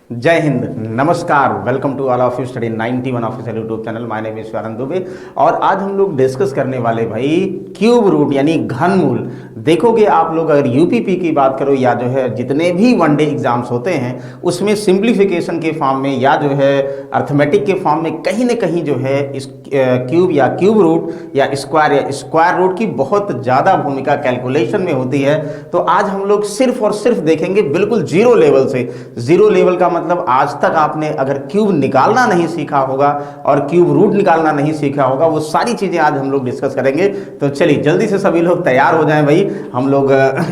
जय हिंद, नमस्कार, welcome to all of you study 91 official YouTube channel. My name is Anand Dubey और आज हम लोग डिस्कस करने वाले भाई क्यूब रूट यानी घनमूल। देखोगे आप लोग अगर यूपीपी की बात करो या जो है जितने भी वनडे एग्जाम्स होते हैं उसमें सिंप्लीफिकेशन के फॉर्म में या जो है अर्थमेटिक के फॉर्म में कहीं ना कहीं जो है इस क्यूब या क्यूब रूट या स्क्वायर रूट की बहुत ज़्यादा भूमिका कैलकुलेशन में होती है। तो आज हम लोग सिर्फ और सिर्फ देखेंगे बिल्कुल जीरो लेवल से। जीरो लेवल का मतलब आज तक आपने अगर क्यूब निकालना नहीं सीखा होगा और क्यूब रूट निकालना नहीं सीखा होगा, वो सारी चीज़ें आज हम लोग डिस्कस करेंगे। तो चलिए जल्दी से सभी लोग तैयार हो जाएं भाई। हम लोग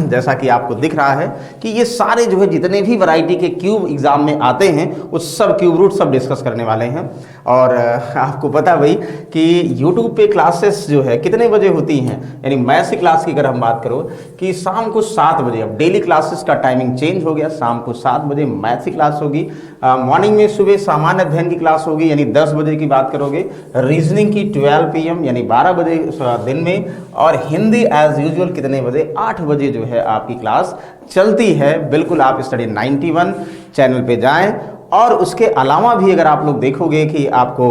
जैसा कि आपको दिख रहा है कि ये सारे जो है जितने भी वैरायटी के क्यूब एग्जाम में आते हैं उस सब क्यूब रूट सब डिस्कस करने वाले हैं। और आपको पता भाई कि यूट्यूब पे क्लासेस जो है कितने बजे होती हैं, यानी मैथ्स की क्लास की अगर हम बात करो कि शाम को 7 बजे। अब डेली क्लासेस का टाइमिंग चेंज हो गया, शाम को 7 बजे मैथ्स की क्लास होगी। मॉर्निंग में सुबह सामान्य अध्ययन की क्लास होगी यानी 10 बजे की बात करोगे। रीजनिंग की 12 PM यानी 12 बजे दिन में। और हिंदी एज यूजुअल कितने बजे, 8 बजे जो है आपकी क्लास चलती है। बिल्कुल आप स्टडी 91 चैनल पे जाएं। और उसके अलावा भी अगर आप लोग देखोगे कि आपको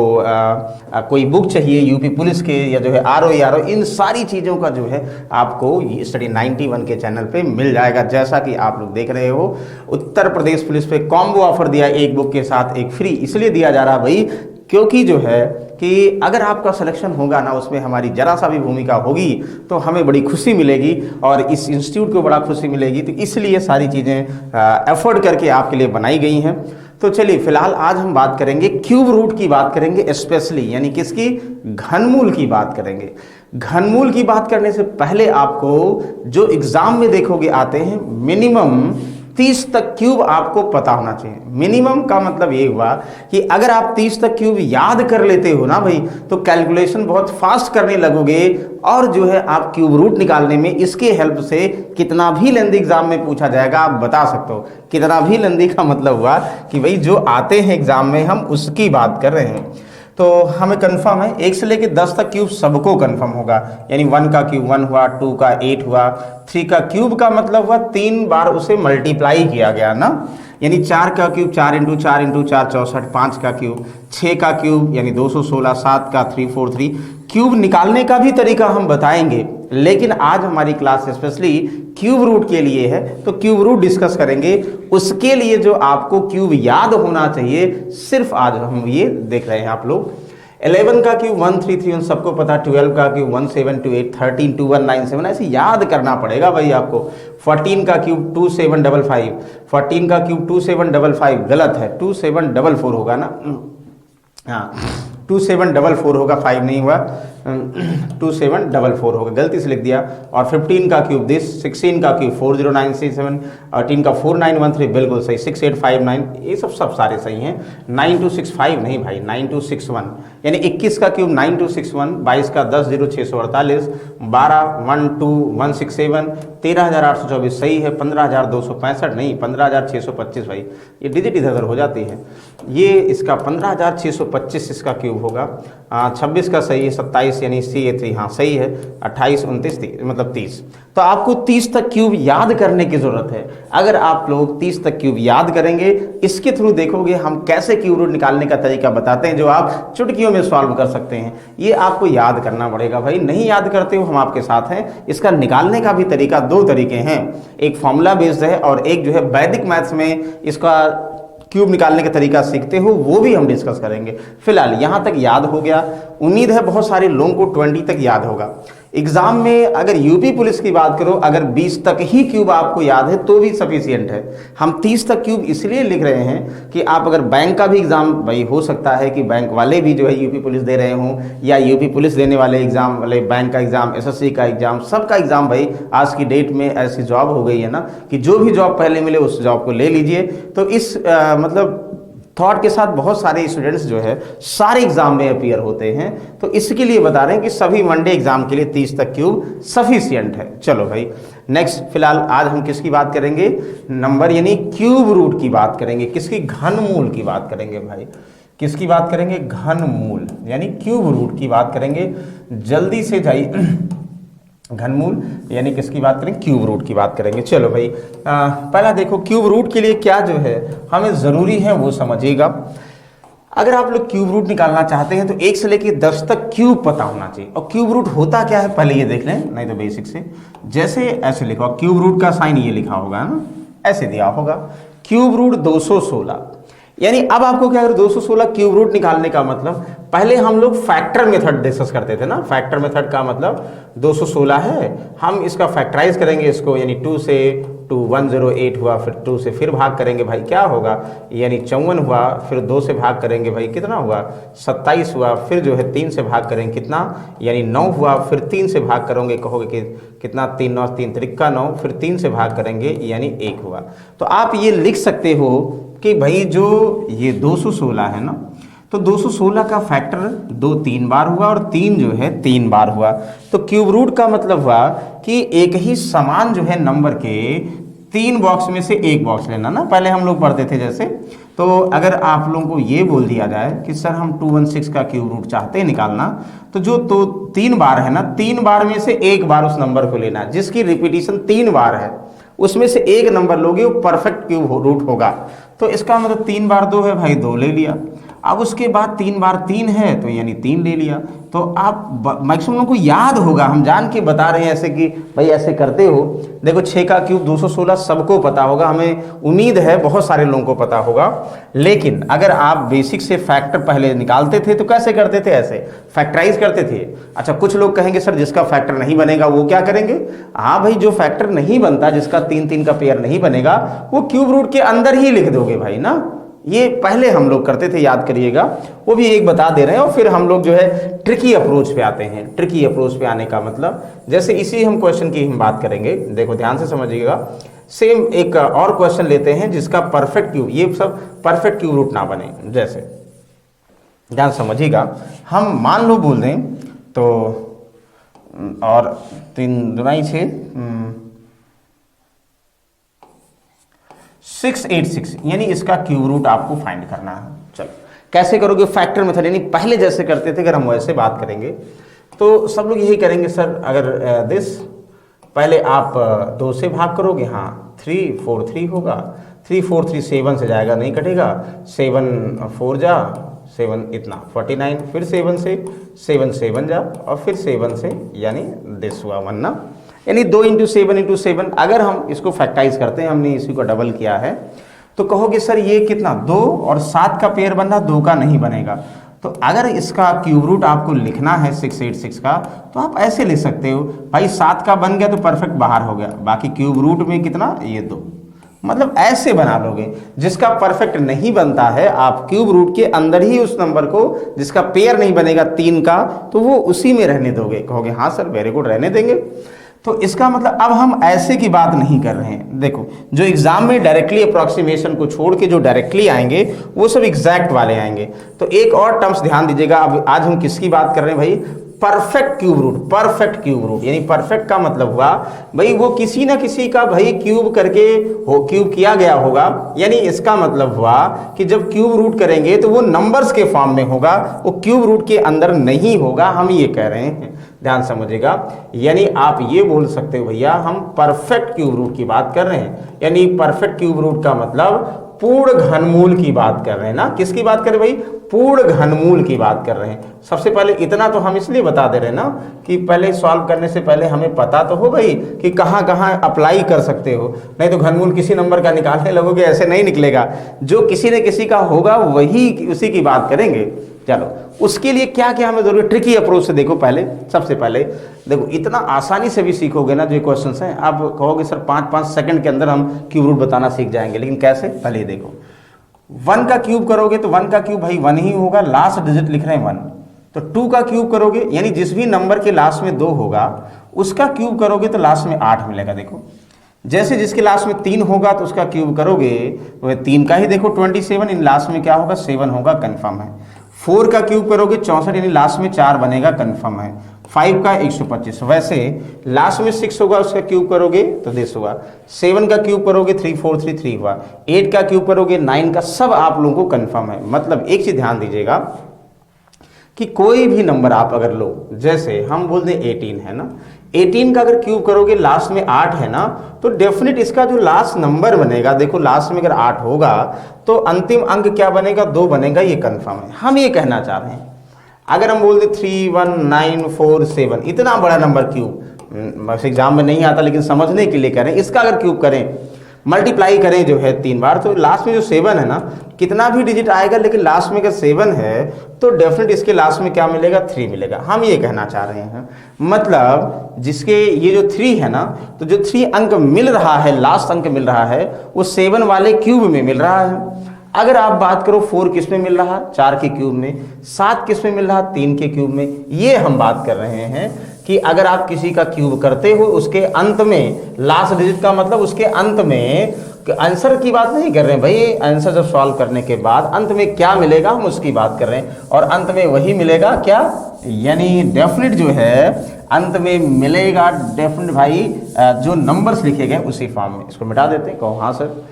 कोई बुक चाहिए यूपी पुलिस के या जो है आरओ इन सारी चीज़ों का जो है आपको ये स्टडी 91 के चैनल पे मिल जाएगा। जैसा कि आप लोग देख रहे हो, उत्तर प्रदेश पुलिस पे कॉम्बो ऑफर दिया, एक बुक के साथ एक फ्री। इसलिए दिया जा रहा भाई क्योंकि जो है कि अगर आपका सिलेक्शन होगा ना, उसमें हमारी जरा सा भी भूमिका होगी तो हमें बड़ी खुशी मिलेगी और इस इंस्टीट्यूट को बड़ा खुशी मिलेगी। तो इसलिए सारी चीज़ें एफर्ट करके आपके लिए बनाई गई हैं। तो चलिए फिलहाल आज हम बात करेंगे क्यूब रूट की बात करेंगे स्पेशली, यानी किसकी, घनमूल की बात करेंगे। घनमूल की बात करने से पहले आपको जो एग्जाम में देखोगे आते हैं मिनिमम 30 तक क्यूब आपको पता होना चाहिए। मिनिमम का मतलब ये हुआ कि अगर आप 30 तक क्यूब याद कर लेते हो ना भाई तो कैलकुलेशन बहुत फास्ट करने लगोगे और जो है आप क्यूब रूट निकालने में इसके हेल्प से कितना भी लेंदी एग्जाम में पूछा जाएगा आप बता सकते हो। कितना भी लेंदी का मतलब हुआ कि भाई जो आते हैं एग्जाम में हम उसकी बात कर रहे हैं। तो हमें कंफर्म है 1 से लेकर 10 तक क्यूब सबको कंफर्म होगा, यानी 1 का क्यूब 1 हुआ, 2 का 8 हुआ, 3 का क्यूब का मतलब हुआ 3 बार उसे मल्टीप्लाई किया गया ना, यानी 4 का क्यूब 4 × 4 × 4 64, 5 का क्यूब, 6 का क्यूब यानी 216, 7 का 343। क्यूब निकालने का भी तरीका हम बताएंगे, लेकिन आज हमारी क्लास स्पेशली क्यूब रूट के लिए है तो क्यूब रूट डिस्कस करेंगे। उसके लिए जो आपको क्यूब याद होना चाहिए सिर्फ आज हम ये देख रहे हैं। आप लोग 11 का क्यूब 1331 सबको पता, 12 का क्यूब 1728, 13 2197 ऐसे याद करना पड़ेगा भाई आपको। 14 का क्यूब 2755, 14 का क्यूब 2755 गलत है, 2744 होगा ना, हाँ 2744 होगा, 5 नहीं हुआ, 2744 होगा, गलती से लिख दिया। और 15 का क्यूब दिस, 16 का क्यूब 40967, 18 का 4913 बिल्कुल सही, 6859 ये सब सारे सही हैं। 9265 नहीं भाई, 9261 यानी 21 का क्यूब 9261, 22 का 100648, 12 12167, 13824 सही है, 15265 नहीं 15625 भाई, ये डिजिट इधर उधर हो जाती है। ये इसका 15625 इसका क्यूब होगा। 26 का सही है, 27 यानी CA3 हाँ सही है, 28 29 मतलब 30। तो आपको 30 तक क्यूब याद करने की जरूरत है। अगर आप लोग 30 तक क्यूब याद करेंगे, इसके थ्रू देखोगे हम कैसे क्यूब रूट निकालने का तरीका बताते हैं जो आप चुटकियों में सॉल्व कर सकते हैं। ये आपको याद करना पड़ेगा भाई, नहीं याद करते हो हम आपके साथ हैं। इसका निकालने का भी तरीका 2 तरीके हैं, एक फॉर्मूला बेस्ड है और एक जो है वैदिक मैथ्स में इसका क्यूब निकालने का तरीका सीखते हो, वो भी हम डिस्कस करेंगे। फिलहाल यहाँ तक याद हो गया, उम्मीद है बहुत सारे लोगों को 20 तक याद होगा। एग्जाम में अगर यूपी पुलिस की बात करो, अगर 20 तक ही क्यूब आपको याद है तो भी सफिशियंट है। हम 30 तक क्यूब इसलिए लिख रहे हैं कि आप अगर बैंक का भी एग्जाम, भाई हो सकता है कि बैंक वाले भी जो है यूपी पुलिस दे रहे हों या यूपी पुलिस देने वाले एग्जाम वाले बैंक का एग्जाम, SSC का एग्जाम, सबका एग्जाम भाई आज की डेट में ऐसी जॉब हो गई है ना कि जो भी जॉब पहले मिले उस जॉब को ले लीजिए। तो इस मतलब थॉट के साथ बहुत सारे स्टूडेंट्स जो है सारे एग्जाम में अपीयर होते हैं। तो इसके लिए बता रहे हैं कि सभी वनडे एग्जाम के लिए 30 तक क्यूब सफिशियंट है। चलो भाई नेक्स्ट, फिलहाल आज हम किसकी बात करेंगे, नंबर यानी क्यूब रूट की बात करेंगे। किसकी, घनमूल की बात करेंगे भाई। किसकी बात करेंगे, घनमूल यानी क्यूब रूट की बात करेंगे। जल्दी से जाइए घनमूल यानी किसकी बात करेंगे, क्यूब रूट की बात करेंगे। चलो भाई पहला देखो क्यूब रूट के लिए क्या जो है हमें ज़रूरी है वो समझिएगा। अगर आप लोग क्यूब रूट निकालना चाहते हैं तो 1 से लेकर 10 तक क्यूब पता होना चाहिए। और क्यूब रूट होता क्या है पहले ये देख लें, नहीं तो बेसिक से जैसे ऐसे लिखा होगा, क्यूब रूट का साइन ये लिखा होगा ना, ऐसे दिया होगा क्यूब रूट 216। यानी अब आपको क्या, अगर 216 क्यूब रूट निकालने का मतलब, पहले हम लोग फैक्टर मेथड डिस्कस करते थे ना। फैक्टर मेथड का मतलब 216 है, हम इसका फैक्टराइज करेंगे इसको, यानी 2 से 2 108 हुआ, फिर 2 से फिर भाग करेंगे भाई क्या होगा, यानी 54 हुआ, फिर 2 से भाग करेंगे भाई कितना हुआ 27 हुआ, फिर जो है 3 से भाग करेंगे कितना, यानी 9 हुआ, फिर 3 से भाग करोगे कहोगे कि कितना 3 9 3 त्रिका 9, फिर 3 से भाग करेंगे यानी 1 हुआ। तो आप ये लिख सकते हो कि भाई जो ये 216 है ना, तो 216 का फैक्टर 2 3 बार हुआ और 3 जो है 3 बार हुआ। तो क्यूब रूट का मतलब हुआ कि एक ही समान जो है नंबर के 3 बॉक्स में से एक बॉक्स लेना ना, पहले हम लोग पढ़ते थे जैसे। तो अगर आप लोगों को ये बोल दिया जाए कि सर हम 216 का क्यूब रूट चाहते हैं निकालना, तो जो तो 3 बार है ना, 3 बार में से एक बार उस नंबर को लेना जिसकी रिपीटिशन 3 बार है, उसमें से एक नंबर लोगे वो परफेक्ट क्यूब रूट होगा। तो इसका मतलब 3 बार 2 है भाई 2 ले लिया। अब उसके बाद 3 बार 3 है तो यानी 3 ले लिया। तो आप मैक्सिमम लोगों को याद होगा, हम जान के बता रहे हैं ऐसे कि भाई ऐसे करते हो। देखो 6 का क्यूब 216 सबको पता होगा, हमें उम्मीद है बहुत सारे लोगों को पता होगा। लेकिन अगर आप बेसिक से फैक्टर पहले निकालते थे तो कैसे करते थे, ऐसे फैक्टराइज करते थे। अच्छा कुछ लोग कहेंगे सर जिसका फैक्टर नहीं बनेगा वो क्या करेंगे, हाँ भाई जो फैक्टर नहीं बनता, जिसका 3 3 का पेयर नहीं बनेगा, वो क्यूब रूट के अंदर ही लिख दोगे भाई ना। ये पहले हम लोग करते थे, याद करिएगा, वो भी एक बता दे रहे हैं। और फिर हम लोग जो है ट्रिकी अप्रोच पे आते हैं। ट्रिकी अप्रोच पे आने का मतलब, जैसे इसी हम क्वेश्चन की हम बात करेंगे, देखो ध्यान से समझिएगा। सेम एक और क्वेश्चन लेते हैं जिसका परफेक्ट क्यूब, ये सब परफेक्ट क्यूब रूट ना बने। जैसे ध्यान समझिएगा, हम मान लो बोल दें तो, और 3 दूनी 6 686, यानी इसका क्यूब रूट आपको फाइंड करना है। चलो कैसे करोगे, फैक्टर मेथड, यानी पहले जैसे करते थे। अगर हम वैसे बात करेंगे तो सब लोग यही करेंगे सर, अगर दिस पहले आप 2 से भाग करोगे, हाँ 3 4 3 होगा, 3 4 3 7 से जाएगा नहीं कटेगा, 7 4 जा 7 इतना 49, फिर 7 से 7 7 जा और फिर 7 से यानी दिस हुआ 1 ना, यानी 2 × 7 × 7। अगर हम इसको फैक्टराइज करते हैं, हमने इसी को डबल किया है, तो कहोगे सर ये कितना 2 और 7 का पेयर बन रहा, 2 का नहीं बनेगा। तो अगर इसका क्यूब रूट आपको लिखना है 686 का, तो आप ऐसे लिख सकते हो भाई 7 का बन गया तो परफेक्ट बाहर हो गया, बाकी क्यूब रूट में कितना ये 2, मतलब ऐसे बना लोगे। जिसका परफेक्ट नहीं बनता है आप क्यूब रूट के अंदर ही उस नंबर को, जिसका पेयर नहीं बनेगा 3 का, तो वो उसी में रहने दोगे। कहोगे हाँ सर वेरी गुड, रहने देंगे। तो इसका मतलब अब हम ऐसे की बात नहीं कर रहे हैं। देखो जो एग्जाम में डायरेक्टली अप्रोक्सीमेशन को छोड़ के जो डायरेक्टली आएंगे वो सब एग्जैक्ट वाले आएंगे। तो एक और टर्म्स ध्यान दीजिएगा, अब आज हम किसकी बात कर रहे हैं भाई, perfect cube root. Perfect cube root यानी परफेक्ट का मतलब हुआ भाई वो किसी ना किसी का भाई क्यूब करके हो, क्यूब किया गया होगा। यानी इसका मतलब हुआ कि जब क्यूब रूट करेंगे तो वो नंबर्स के फॉर्म में होगा, वो क्यूब रूट के अंदर नहीं होगा, हम ये कह रहे हैं। ध्यान समझिएगा, यानी आप ये बोल सकते हो भैया हम परफेक्ट क्यूब रूट की बात कर रहे हैं। यानी परफेक्ट क्यूब रूट का मतलब पूर्ण घनमूल की बात कर रहे हैं ना। किसकी बात कर रहे हैं भाई, पूर्ण घनमूल की बात कर रहे हैं। सबसे पहले इतना तो हम इसलिए बता दे रहे हैं ना कि पहले सॉल्व करने से पहले हमें पता तो हो भाई कि कहाँ कहाँ अप्लाई कर सकते हो, नहीं तो घनमूल किसी नंबर का निकालने लगोगे ऐसे नहीं निकलेगा। जो किसी न किसी का होगा वही उसी की बात करेंगे। चलो उसके लिए क्या क्या हमें जरूरी, ट्रिकी अप्रोच से देखो। पहले सबसे पहले देखो, इतना आसानी से भी सीखोगे ना जो क्वेश्चंस हैं, आप कहोगे सर 5-5 सेकंड के अंदर हम क्यूब रूट बताना सीख जाएंगे। लेकिन कैसे, पहले देखो 1 का क्यूब करोगे तो 1 का क्यूब भाई 1 ही होगा, लास्ट डिजिट लिख रहे हैं 1। तो 2 का क्यूब करोगे यानी जिस भी नंबर के लास्ट में 2 होगा उसका क्यूब करोगे तो लास्ट में 8 मिलेगा। देखो जैसे जिसके लास्ट में 3 होगा तो उसका क्यूब करोगे तो 3 का ही देखो 27, इन लास्ट में क्या होगा 7 होगा, कन्फर्म है। 4 का क्यूब करोगे 64, यानी लास्ट में 4 बनेगा, कन्फर्म है। 5 का 125, वैसे लास्ट में 6 होगा उसका क्यूब करोगे तो दिस हुआ। 7 का क्यूब करोगे 3433 हुआ। 8 का क्यूब करोगे 9 का, सब आप लोगों को कन्फर्म है। मतलब एक चीज ध्यान दीजिएगा कि कोई भी नंबर आप अगर लो, जैसे हम बोल दें 18 है ना, 18 का अगर क्यूब करोगे लास्ट में 8 है ना, तो डेफिनेट इसका जो लास्ट नंबर बनेगा, देखो लास्ट में अगर 8 होगा तो अंतिम अंक क्या बनेगा, 2 बनेगा, ये कंफर्म है। हम ये कहना चाह रहे हैं अगर हम बोल दें 31947 इतना बड़ा नंबर क्यूब, बस एग्जाम में नहीं आता लेकिन समझने के लिए करें, इसका अगर क्यूब करें, मल्टीप्लाई करें जो है 3 बार, तो लास्ट में जो 7 है ना, कितना भी डिजिट आएगा लेकिन लास्ट में अगर 7 है तो डेफिनेट इसके लास्ट में क्या मिलेगा, 3 मिलेगा। हम ये कहना चाह रहे हैं मतलब जिसके ये जो 3 है ना, तो जो 3 अंक मिल रहा है, लास्ट अंक मिल रहा है, वो 7 वाले क्यूब में मिल रहा है। अगर आप बात करो 4 किस में मिल रहा, 4 के क्यूब में, 7 किस में मिल रहा, 3 के क्यूब में। ये हम बात कर रहे हैं कि अगर आप किसी का क्यूब करते हो उसके अंत में लास्ट डिजिट का मतलब उसके अंत में, आंसर की बात नहीं कर रहे हैं भाई, आंसर जब सॉल्व करने के बाद अंत में क्या मिलेगा हम उसकी बात कर रहे हैं, और अंत में वही मिलेगा क्या, यानी डेफिनेट जो है अंत में मिलेगा डेफिनेट भाई जो नंबर्स लिखे गए उसी फॉर्म में। इसको मिटा देते हैं, कहो हाँ सर।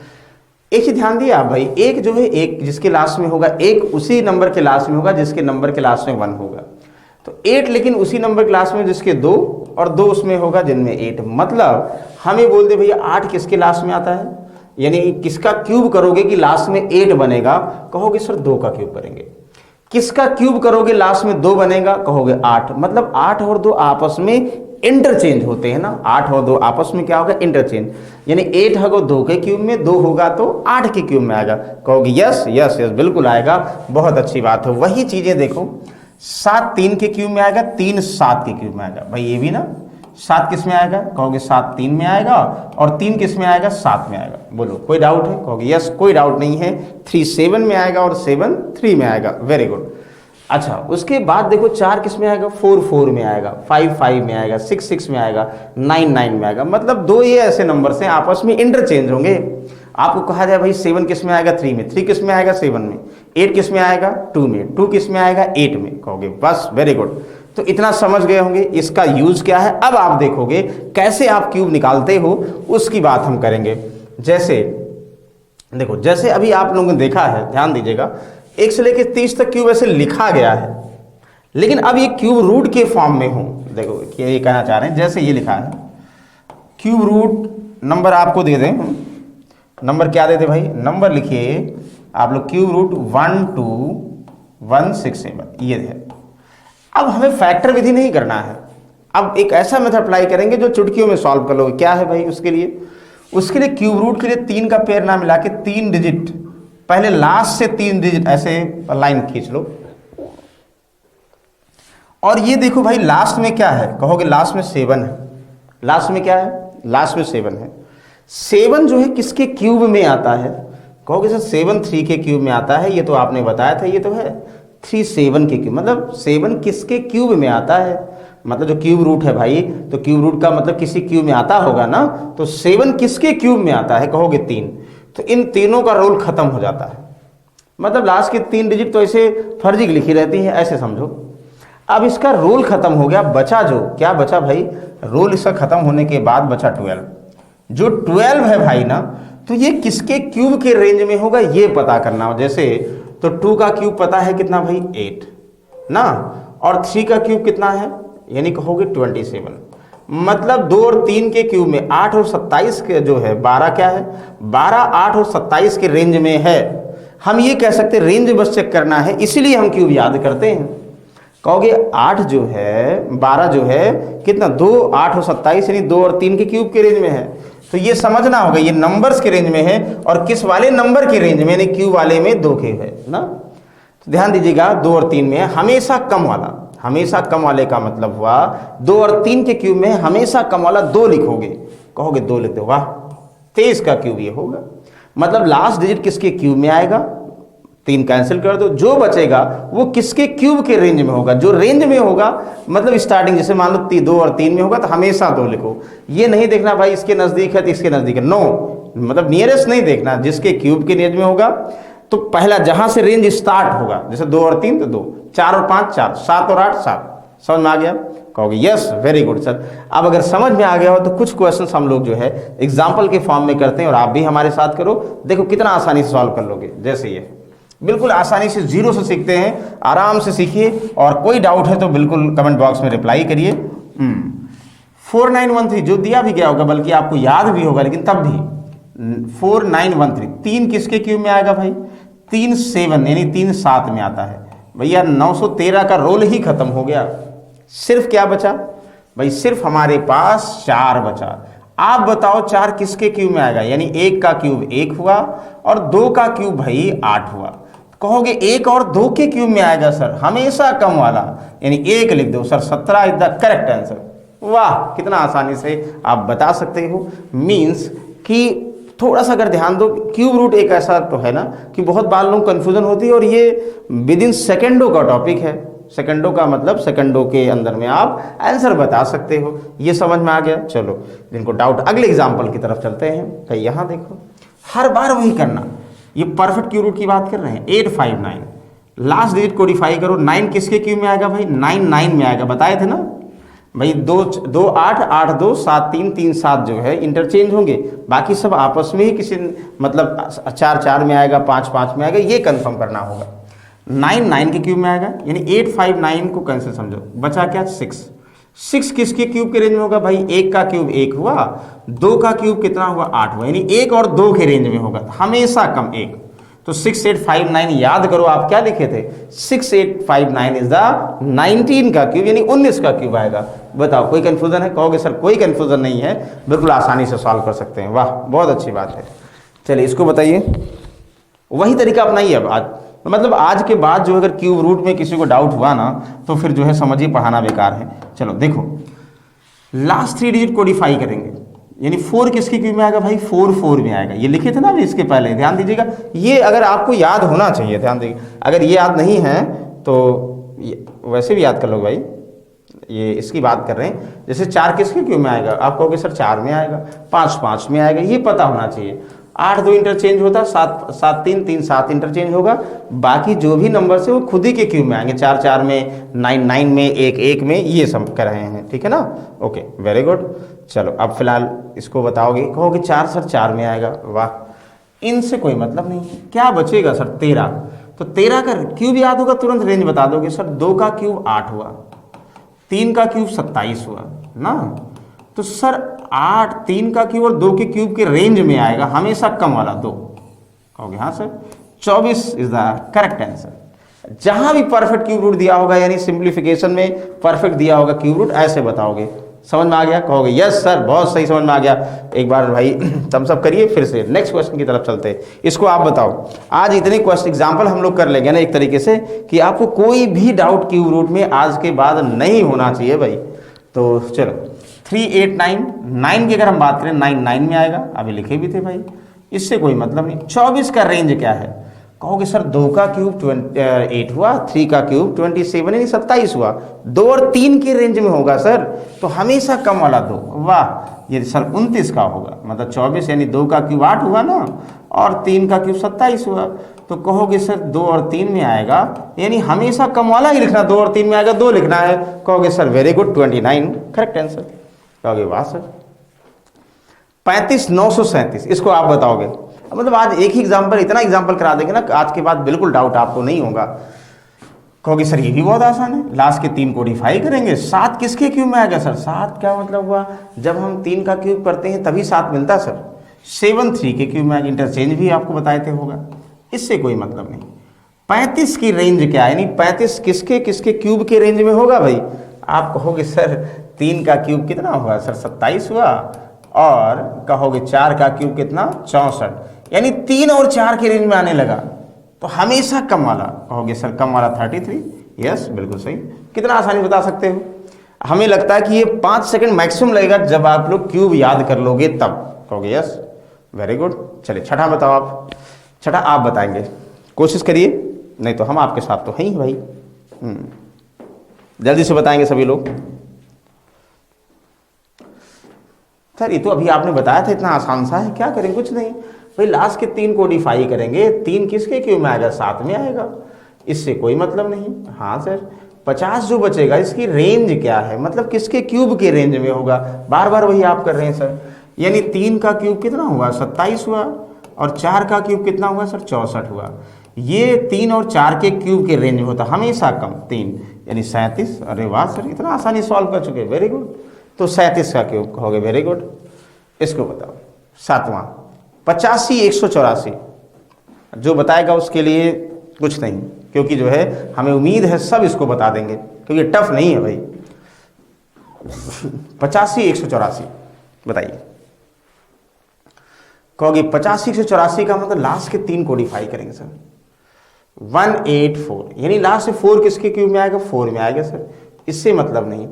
एक चीज ध्यान दिया आप भाई, एक जो है एक जिसके लास्ट में होगा, एक उसी नंबर के लास्ट में होगा जिसके नंबर के लास्ट में 1 होगा, तो 8 लेकिन उसी नंबर के लास्ट में जिसके 2 और 2 उसमें होगा जिनमें 8। मतलब हमें बोल दे भैया 8 किसके लास्ट में आता है, यानी किसका क्यूब करोगे कि लास्ट में 8 बनेगा, कहोगे सर 2 का क्यूब करेंगे। किसका क्यूब करोगे लास्ट में 2 बनेगा, कहोगे 8। मतलब 8 और 2 आपस में इंटरचेंज होते हैं ना, 8 और 2 आपस में क्या होगा, इंटरचेंज, यानी 8 होगा 2 के क्यूब में, 2 होगा तो 8 के क्यूब में आएगा। कहोगे यस यस यस बिल्कुल आएगा, बहुत अच्छी बात है। वही चीजें देखो 7 3 के क्यूब में आएगा, 3 7 के क्यूब में आएगा, भाई ये भी ना 7 किस में आएगा, कहोगे 7 3 में आएगा, और 3 किस में आएगा, 7 में आएगा। बोलो कोई डाउट है, कहोगे यस कोई डाउट नहीं है, 3 7 में आएगा और 7 3 में आएगा, वेरी गुड। अच्छा उसके बाद देखो 4 किस में आएगा, 4 4 में आएगा, 5 5 में आएगा, 6 6 में आएगा, 9 9 में आएगा। मतलब 2 ये ऐसे नंबर्स हैं आपस में इंटरचेंज होंगे। आपको कहा जाए भाई 7 किस में आएगा, 3 में, 3 किस में आएगा, 7 में, 8 किस में आएगा, 2 में, 2 किस में आएगा, 8 में, कहोगे बस वेरी गुड। तो इतना समझ गए होंगे इसका यूज क्या है। अब आप देखोगे कैसे आप क्यूब निकालते हो उसकी बात हम करेंगे। जैसे देखो, जैसे अभी आप लोगों ने देखा है, ध्यान दीजिएगा, 1 से लेकर 30 तक क्यूब ऐसे लिखा गया है, लेकिन अब ये क्यूब रूट के फॉर्म में हो। देखो ये कहना चाह रहे हैं, जैसे ये लिखा है क्यूब रूट, नंबर आपको दे दें, नंबर क्या दे दे भाई, नंबर लिखिए आप लोग क्यूब रूट 12167 ये है। अब हमें फैक्टर विधि नहीं करना है, अब एक ऐसा मेथड अप्लाई करेंगे जो चुटकियों में सॉल्व कर लोगे। क्या है भाई उसके लिए क्यूब रूट के लिए 3 का पेयर ना मिला के 3 डिजिट, पहले लास्ट से 3 डिजिट ऐसे लाइन खींच लो, और ये देखो भाई लास्ट में क्या है, कहोगे लास्ट में 7 है। लास्ट में क्या है, लास्ट में 7 है। 7 जो है किसके क्यूब में आता है, कहोगे सर 7 3 के क्यूब में आता है, ये तो आपने बताया था, ये तो है 3 7 के क्यूब, मतलब 7 किसके क्यूब में आता है, मतलब जो क्यूब रूट है भाई, तो क्यूब रूट का मतलब किसी क्यूब में आता होगा ना, तो 7 किसके क्यूब में आता है, कहोगे 3, तो इन तीनों का रोल खत्म हो जाता है। मतलब लास्ट की 3 डिजिट तो ऐसे फर्जी लिखी रहती है, ऐसे समझो। अब इसका रोल खत्म हो गया, बचा जो क्या बचा भाई, रोल इसका खत्म होने के बाद बचा 12। जो 12 है भाई ना, तो ये किसके क्यूब के रेंज में होगा ये पता करना हो। जैसे तो 2 का क्यूब पता है कितना भाई, 8 ना, और 3 का क्यूब कितना है, यानी कहोगे 27। मतलब 2 और 3 के क्यूब में 8 और 27 के जो है 12 क्या है, 12 8 और 27 के रेंज में है। हम ये कह सकते हैं रेंज बस चेक करना है, इसीलिए हम क्यूब याद करते हैं। कहोगे 8 जो है 12 जो है कितना, 2 8 और 27 यानी 2 और 3 के क्यूब के रेंज में है। तो ये समझना होगा ये नंबर्स के रेंज में है, और किस वाले नंबर के रेंज में, यानी क्यूब वाले में 2 के है ना। तो ध्यान दीजिएगा 2 और 3 में हमेशा कम वाला, हमेशा कम वाले का मतलब हुआ 2 और 3 के क्यूब में हमेशा कम वाला 2 लिखोगे, कहोगे 2 लिख दो, वाह 23 का क्यूब ये होगा। मतलब लास्ट डिजिट किसके क्यूब में आएगा, 3 कैंसिल कर दो, जो बचेगा वो किसके क्यूब के रेंज में होगा, जो रेंज में होगा, मतलब स्टार्टिंग जैसे मान लो 2 और 3 में होगा तो हमेशा 2 लिखो। ये नहीं देखना भाई इसके नजदीक है तो इसके नजदीक है, नो, मतलब नियरेस्ट नहीं देखना, जिसके क्यूब के रेंज में होगा तो पहला जहां से रेंज स्टार्ट होगा, जैसे 2 और 3 तो 2, 4 और 5 4, 7 और 8 7। समझ में आ गया, कहोगे यस वेरी गुड सर। अब अगर समझ में आ गया हो तो कुछ क्वेश्चंस हम लोग जो है एग्जाम्पल के फॉर्म में करते हैं, और आप भी हमारे साथ करो, देखो कितना आसानी से सॉल्व कर लोगे। जैसे ये बिल्कुल आसानी से 0 से सीखते हैं, आराम से सीखिए, और कोई डाउट है तो बिल्कुल कमेंट बॉक्स में रिप्लाई करिए। 4913 जो दिया भी गया होगा, बल्कि आपको याद भी होगा, लेकिन तब भी 4913 तीन किसके क्यूब में आएगा भाई? 3 7 यानी 3 7 में आता है भैया। 913 का रोल ही खत्म हो गया। सिर्फ क्या बचा भाई? सिर्फ हमारे पास 4 बचा। आप बताओ 4 किसके क्यूब में आएगा? यानी 1 का क्यूब 1 हुआ और 2 का क्यूब भाई 8 हुआ। कहोगे 1 और 2 के क्यूब में आएगा सर, हमेशा कम वाला, यानी 1 लिख दो sir. 17 is the correct answer. वाह, कितना आसानी से आप बता सकते हो। मीन्स कि थोड़ा सा अगर ध्यान दो, क्यूब रूट एक ऐसा तो है ना कि बहुत बार लोग कंफ्यूजन होती है, और ये विद इन सेकेंडों का टॉपिक है। सेकंडों का मतलब सेकंडों के अंदर में आप आंसर बता सकते हो। ये समझ में आ गया? चलो, जिनको डाउट, अगले एग्जाम्पल की तरफ चलते हैं। तो यहाँ देखो, हर बार वही करना। ये परफेक्ट क्यूब रूट की बात कर रहे हैं। 859 लास्ट डिजिट कोडिफाई करो। 9 किसके क्यूब में आएगा भाई? 9 9 में आएगा, बताए थे ना भाई। 2 2 8 8 2 7 3 3 7 जो है इंटरचेंज होंगे, बाकी सब आपस में ही किसी मतलब 4 4 में आएगा, 5 5 में आएगा, ये कंफर्म करना होगा। 9 9 के क्यूब में आएगा, यानी 859 को कैंसिल समझो, बचा क्या? 6 6 किसके क्यूब के रेंज में होगा भाई? 1 का क्यूब 1 हुआ, 2 का क्यूब कितना हुआ? 8 हुआ, यानी 1 और 2 के रेंज में होगा, हमेशा कम 1। तो 6859 याद करो, आप क्या लिखे थे? 6859 इज द 19 का क्यूब, यानी 19 का क्यूब आएगा। बताओ, कोई कंफ्यूजन है? कहोगे सर कोई कंफ्यूजन नहीं है, बिल्कुल आसानी से सॉल्व कर सकते हैं। वाह, बहुत अच्छी बात है। चलिए इसको बताइए, वही तरीका अपनाइए अब। आज मतलब आज के बाद जो अगर क्यूब रूट में किसी को डाउट हुआ ना, तो फिर जो है समझिए पढ़ाना बेकार है। चलो देखो, लास्ट 3 डिजिट कोडिफाई करेंगे, यानी 4 किसके क्यूब में आएगा भाई? 4 4 में आएगा। ये लिखे थे ना अभी इसके पहले, ध्यान दीजिएगा। ये अगर आपको याद होना चाहिए, ध्यान दीजिए। अगर ये याद नहीं है तो वैसे भी याद कर लो भाई। ये इसकी बात कर रहे हैं, जैसे 4 किसके क्यूब में आएगा? आप कहोगे सर 4 में आएगा, 5 5 में आएगा, ये पता होना चाहिए। 8 2 इंटरचेंज होता, 7 7 3 3 7 इंटरचेंज होगा, बाकी जो भी नंबर से वो खुद ही के क्यूब में आएंगे। 4 4 में, 9 9 में, 1 1 में, ये सब कर रहे हैं, ठीक है ना? Okay, very good. चलो अब फिलहाल इसको बताओगे, कहोगे 4 सर 4 में आएगा। वाह, इनसे कोई मतलब नहीं है। क्या बचेगा सर? 13। तो 13 का क्यूब याद होगा, तुरंत रेंज बता दोगे सर। 2 का क्यूब 8 हुआ, 3 का क्यूब 27 हुआ ना, तो सर 8 3 का क्यूब और 2 के क्यूब के रेंज में आएगा, हमेशा कम वाला 2। कहोगे हाँ sir, 24 is the correct answer. जहां भी परफेक्ट क्यूब रूट दिया होगा, यानी सिंप्लीफिकेशन में परफेक्ट दिया होगा क्यूब रूट, ऐसे बताओगे। समझ में आ गया? कहोगे यस सर, बहुत सही समझ में आ गया। एक बार भाई थम्स अप करिए। फिर से नेक्स्ट क्वेश्चन की तरफ चलते हैं। इसको आप बताओ, आज इतने क्वेश्चन एग्जाम्पल हम लोग कर लेंगे ना एक तरीके से, कि आपको कोई भी डाउट क्यूब रूट में आज के बाद नहीं होना चाहिए भाई। तो चलो 389 की अगर हम बात करें, 9 9 में आएगा, अभी लिखे भी थे भाई, इससे कोई मतलब नहीं। 24 का रेंज क्या है? कहोगे सर 2 का क्यूब 8 हुआ, 3 का क्यूब 27 यानी 27 हुआ, 2 और 3 के रेंज में होगा सर, तो हमेशा कम वाला 2। वाह, ये सर 29 का होगा, मतलब 24 यानी 2 का क्यूब 8 हुआ ना, और 3 का क्यूब 27 हुआ, तो कहोगे सर 2 और 3 में आएगा, यानी हमेशा कम वाला ही लिखना। 2 और 3 में आएगा, 2 लिखना है। कहोगे sir very good, 29 correct answer. कहोगे वाह सर। 35 937 इसको आप बताओगे। मतलब आज एक ही एग्जाम्पल, इतना एग्जाम्पल करा देंगे ना, आज के बाद बिल्कुल डाउट आपको नहीं होगा। कहोगे सर ये भी बहुत आसान है, लास्ट के 3 कोडिफाई करेंगे। 7 किसके क्यूब में आएगा सर? 7 क्या मतलब हुआ? जब हम 3 का क्यूब करते हैं तभी 7 मिलता है सर। 7 3 के क्यूब में आएगा, इंटरचेंज भी आपको बताए थे होगा, इससे कोई मतलब नहीं। 35 की रेंज क्या है? यानी 35 किसके किसके क्यूब के रेंज में होगा भाई? आप कहोगे सर 3 का क्यूब कितना हुआ सर? 27 हुआ, और कहोगे 4 का क्यूब कितना? 64, यानी 3 और 4 के रेंज में आने लगा, तो हमेशा कम वाला। कहोगे सर कम वाला 33। यस, बिल्कुल सही। कितना आसानी बता सकते हो। हमें लगता है कि ये 5 सेकंड मैक्सिमम लगेगा, जब आप लोग क्यूब याद कर लोगे तब। कहोगे यस, वेरी गुड। चलिए छठा बताओ आप। छठा आप बताएंगे, कोशिश करिए, नहीं तो हम आपके साथ तो हैं ही भाई। जल्दी से बताएंगे सभी लोग। सर ये तो अभी आपने बताया था, इतना आसान सा है, क्या करें? कुछ नहीं भाई, लास्ट के 3 कोडिफाई करेंगे। 3 किसके क्यूब में आएगा? 7 में आएगा, इससे कोई मतलब नहीं। हाँ सर, 50 जो बचेगा इसकी रेंज क्या है? मतलब किसके क्यूब के रेंज में होगा? बार बार वही आप कर रहे हैं सर। यानी 3 का क्यूब कितना हुआ? 27 हुआ, और 4 का क्यूब कितना हुआ सर? 64 हुआ। ये 3 और 4 के क्यूब के रेंज में होता, हमेशा कम 3 यानी 37। अरे वाह सर, इतना आसानी सॉल्व कर चुके, वेरी गुड। तो 37 का क्यूब कहोगे, वेरी गुड। इसको बताओ 7वां 85 184, जो बताएगा उसके लिए कुछ नहीं, क्योंकि जो है हमें उम्मीद है सब इसको बता देंगे, क्योंकि टफ नहीं है भाई। 85 184 बताइए। कहोगे 85 184 का मतलब लास्ट के 3 कोडिफाई करेंगे सर। 184 यानी लास्ट से 4 किसके क्यूब में आएगा, 4 में आएगा सर। इससे मतलब नहीं।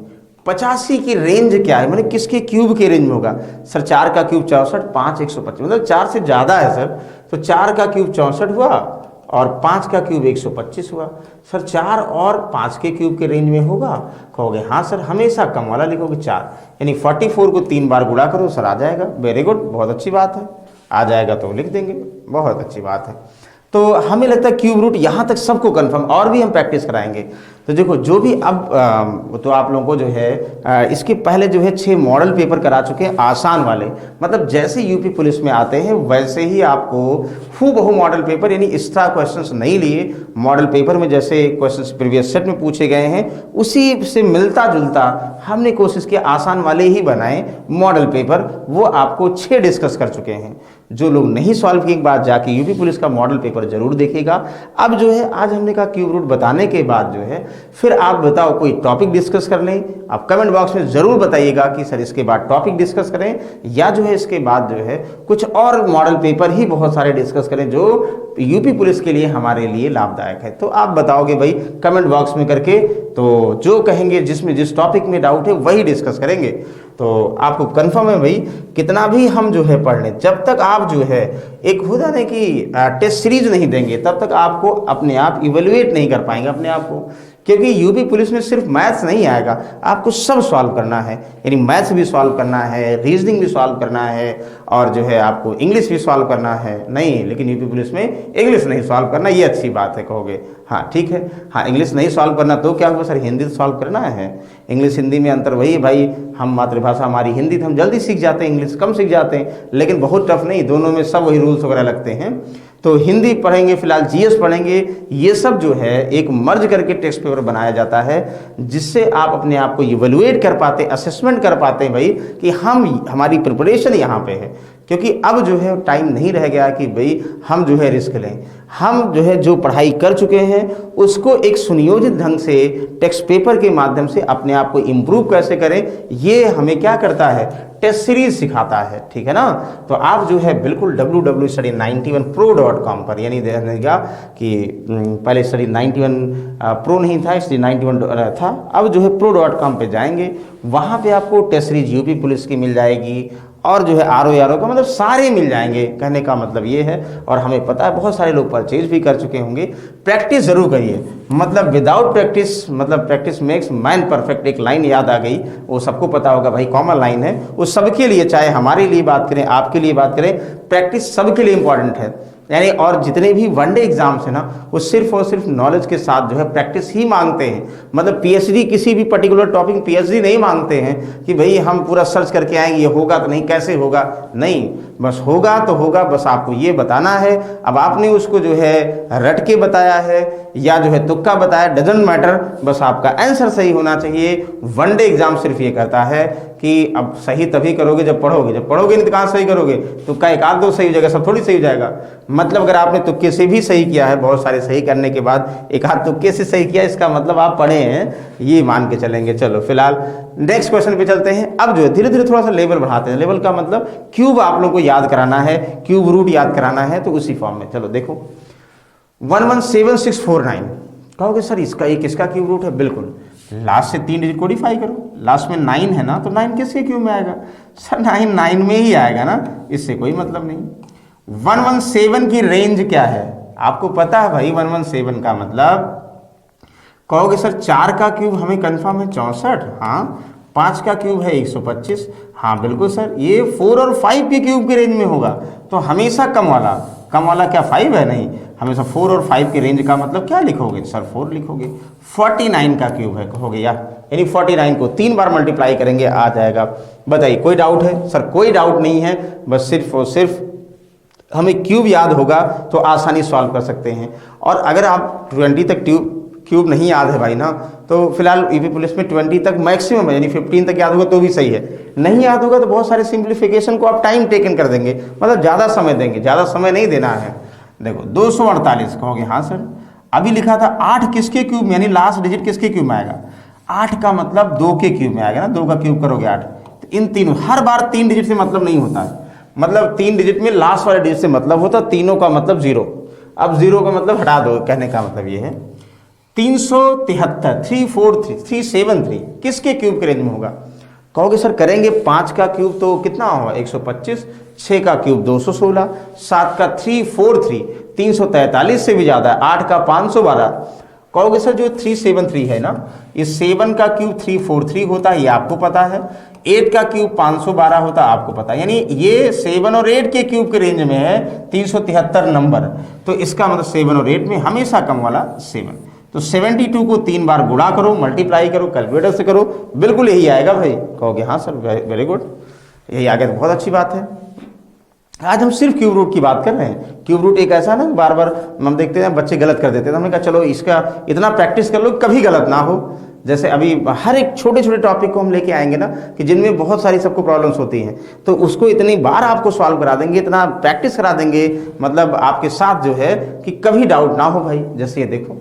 85 की रेंज क्या है, मतलब किसके क्यूब के रेंज में होगा सर। 4 का क्यूब 64, 5 125, मतलब 4 से ज्यादा है सर। तो 4 का क्यूब 64 हुआ और 5 का क्यूब 125 हुआ सर। 4 और 5 के क्यूब के रेंज में होगा। कहोगे हाँ सर, हमेशा कम वाला लिखोगे 4, यानी 44 को 3 बार गुणा करो सर, आ जाएगा। वेरी गुड, बहुत अच्छी बात है, आ जाएगा तो लिख देंगे, बहुत अच्छी बात है। तो हमें लगता है क्यूब रूट यहाँ तक सबको कंफर्म, और भी हम प्रैक्टिस कराएंगे। तो देखो जो भी अब तो आप लोगों को जो है इसके पहले जो है 6 मॉडल पेपर करा चुके हैं आसान वाले, मतलब जैसे यूपी पुलिस में आते हैं वैसे ही आपको हूबहू मॉडल पेपर, यानी एक्स्ट्रा क्वेश्चंस नहीं लिए। मॉडल पेपर में जैसे क्वेश्चंस प्रीवियस सेट में पूछे गए हैं उसी से मिलता जुलता हमने कोशिश किया आसान वाले ही बनाए मॉडल पेपर, वो आपको 6 डिस्कस कर चुके हैं। जो लोग नहीं सॉल्व किए, एक बार जाके यूपी पुलिस का मॉडल पेपर जरूर देखिएगा। अब जो है आज हमने कहा क्यूब रूट बताने के बाद जो है फिर आप बताओ कोई टॉपिक डिस्कस कर लें। आप कमेंट बॉक्स में जरूर बताइएगा कि सर इसके बाद टॉपिक डिस्कस करें, या जो है इसके बाद जो है कुछ और मॉडल पेपर ही बहुत सारे डिस्कस करें जो यूपी पुलिस के लिए हमारे लिए लाभदायक है। तो आप बताओगे भाई कमेंट बॉक्स में करके, तो जो कहेंगे जिसमें जिस टॉपिक में डाउट है वही डिस्कस करेंगे। तो आपको कंफर्म है भाई, कितना भी हम जो है पढ़ लें, जब तक आप जो है एक होता नहीं कि टेस्ट सीरीज नहीं देंगे तब तक आपको अपने आप इवेलुएट नहीं कर पाएंगे अपने आप को। क्योंकि यूपी पुलिस में सिर्फ मैथ्स नहीं आएगा, आपको सब सॉल्व करना है, यानी मैथ्स भी सॉल्व करना है, रीजनिंग भी सॉल्व करना है, और जो है आपको इंग्लिश भी सॉल्व करना है। नहीं, लेकिन यूपी पुलिस में इंग्लिश नहीं सॉल्व करना, ये अच्छी बात है। कहोगे हाँ ठीक है, हाँ इंग्लिश नहीं सॉल्व करना तो क्या हुआ सर, हिंदी तो सॉल्व करना है। इंग्लिश हिंदी में अंतर वही भाई, हम मातृभाषा हमारी हिंदी तो हम जल्दी सीख जाते हैं, इंग्लिश कम सीख जाते हैं, लेकिन बहुत टफ नहीं, दोनों में सब वही रूल्स वगैरह लगते हैं। तो हिंदी पढ़ेंगे, फिलहाल जीएस पढ़ेंगे, ये सब जो है एक मर्ज करके टेक्स्ट पेपर बनाया जाता है, जिससे आप अपने आप को इवेलुएट कर पाते, असेसमेंट कर पाते हैं भाई कि हमारी प्रिपरेशन यहाँ पे है। क्योंकि अब जो है टाइम नहीं रह गया कि भाई हम जो है रिस्क लें, हम जो है जो पढ़ाई कर चुके हैं उसको एक सुनियोजित ढंग से टेक्स्ट पेपर के माध्यम से अपने आप को इम्प्रूव कैसे करें, ये हमें क्या करता है, टेस्ट सीरीज सिखाता है। ठीक है ना। तो आप जो है बिल्कुल www.study91pro.com पर, यानी देखिएगा कि पहले स्टडी 91 प्रो नहीं था, स्टडी 91 था, अब जो है pro.com पे जाएंगे, वहाँ पे आपको टेस्ट सीरीज यूपी पुलिस की मिल जाएगी, और जो है आर का मतलब सारे मिल जाएंगे। कहने का मतलब ये है, और हमें पता है बहुत सारे लोग परचेज भी कर चुके होंगे। प्रैक्टिस जरूर करिए, मतलब विदाउट प्रैक्टिस, मतलब प्रैक्टिस मेक्स मैन परफेक्ट, एक लाइन याद आ गई, वो सबको पता होगा भाई, कॉमन लाइन है, वो सबके लिए, चाहे हमारे लिए बात करें, आपके लिए बात करें, प्रैक्टिस सबके लिए इंपॉर्टेंट है। यानी और जितने भी वनडे एग्जाम्स है ना, वो सिर्फ और सिर्फ नॉलेज के साथ जो है प्रैक्टिस ही मांगते हैं। मतलब पीएचडी, किसी भी पर्टिकुलर टॉपिक में पीएचडी नहीं मांगते हैं कि भाई हम पूरा सर्च करके आएंगे, ये होगा तो नहीं, कैसे होगा, नहीं, बस होगा तो होगा, बस आपको ये बताना है। अब आपने उसको जो है रट के बताया है या जो है तुक्का बताया, डजंट मैटर, बस आपका आंसर सही होना चाहिए। वनडे एग्जाम सिर्फ ये करता है कि अब सही तभी करोगे जब पढ़ोगे, जब पढ़ोगे नहीं तो कहाँ सही करोगे, तुक्का एक आध दो सही हो जाएगा, सब थोड़ी सही हो जाएगा। मतलब अगर आपने तुक्के से भी सही किया है, बहुत सारे सही करने के बाद एक आध तुक्के से सही किया, इसका मतलब आप पढ़े हैं, ये मान के चलेंगे। चलो फिलहाल नेक्स्ट क्वेश्चन पे चलते हैं। अब जो है धीरे धीरे थोड़ा सा लेवल बढ़ाते हैं। लेवल का मतलब क्यूब आप लोगों को याद कराना है, क्यूब रूट याद कराना है, तो उसी फॉर्म में चलो देखो 117649। कहोगे सर इसका एक किसका क्यूब रूट है, बिल्कुल लास्ट से 3 डिजिट कोडिफाई करो, लास्ट में 9 है ना, तो 9 किसके क्यूब में आएगा सर, 9 में ही आएगा ना, इससे कोई मतलब नहीं। 117 की रेंज क्या है आपको पता है भाई, 117 का मतलब, कहोगे सर 4 का क्यूब हमें कंफर्म है 64, हाँ, 5 का क्यूब है 125, हाँ बिल्कुल सर, ये 4 और 5 के क्यूब के रेंज में होगा, तो हमेशा कम वाला क्या 5 है, नहीं, हमेशा 4 और 5 के रेंज का मतलब क्या लिखोगे सर, 4 लिखोगे। 49 का क्यूब है, कहोगे यानी 49 को 3 बार मल्टीप्लाई करेंगे, आ जाएगा। बताइए कोई डाउट है सर, कोई डाउट नहीं है, बस सिर्फ और सिर्फ हमें क्यूब याद होगा तो आसानी सॉल्व कर सकते हैं। और अगर आप 20 तक क्यूब नहीं याद है भाई ना, तो फिलहाल यूपी पुलिस में 20 तक मैक्सिमम है, यानी 15 तक याद होगा तो भी सही है। नहीं याद होगा तो बहुत सारे सिंप्लीफिकेशन को आप टाइम टेकन कर देंगे, मतलब ज़्यादा समय देंगे, ज़्यादा समय नहीं देना है। देखो 248 कहोगे हाँ सर। अभी लिखा था 8 किसके क्यूब में, यानी लास्ट डिजिट किसके क्यूब में आएगा, 8 का मतलब 2 के क्यूब में आएगा ना, 2 का क्यूब करोगे 8। तो इन तीनों, हर बार 3 डिजिट से मतलब नहीं होता है, मतलब 3 डिजिट में लास्ट वाले डिजिट से मतलब होता, तीनों का मतलब 0। अब 0 का मतलब हटा दो, कहने का मतलब ये है 373 343 373 किसके क्यूब के रेंज में होगा। कहोगे सर करेंगे 5 का क्यूब तो कितना होगा 125, 6 का क्यूब 216, 7 का 343 343 से भी ज़्यादा है, 8 का 512। कहोगे सर जो 373 है ना, इस 7 का क्यूब 343 होता है, ये आपको पता है। 8 का क्यूब 512 होता है, आपको पता है, यानी ये 7 और 8 के क्यूब के रेंज में है 373 नंबर। तो इसका मतलब 7 और 8 में हमेशा कम वाला 7। तो 72 को 3 बार गुणा करो, मल्टीप्लाई करो, कैलकुलेटर से करो, बिल्कुल यही आएगा भाई। कहोगे हाँ सर वेरी गुड, यही आ गया तो बहुत अच्छी बात है। आज हम सिर्फ क्यूब रूट की बात कर रहे हैं। क्यूब रूट एक ऐसा ना, बार बार हम देखते हैं बच्चे गलत कर देते हैं, तो हमने कहा चलो इसका इतना प्रैक्टिस कर लो कभी गलत ना हो। जैसे अभी हर एक छोटे छोटे टॉपिक को हम लेके आएंगे ना, कि जिनमें बहुत सारी सबको प्रॉब्लम्स होती हैं, तो उसको इतनी बार आपको सॉल्व करा देंगे, इतना प्रैक्टिस करा देंगे, मतलब आपके साथ जो है कि कभी डाउट ना हो भाई। जैसे ये देखो,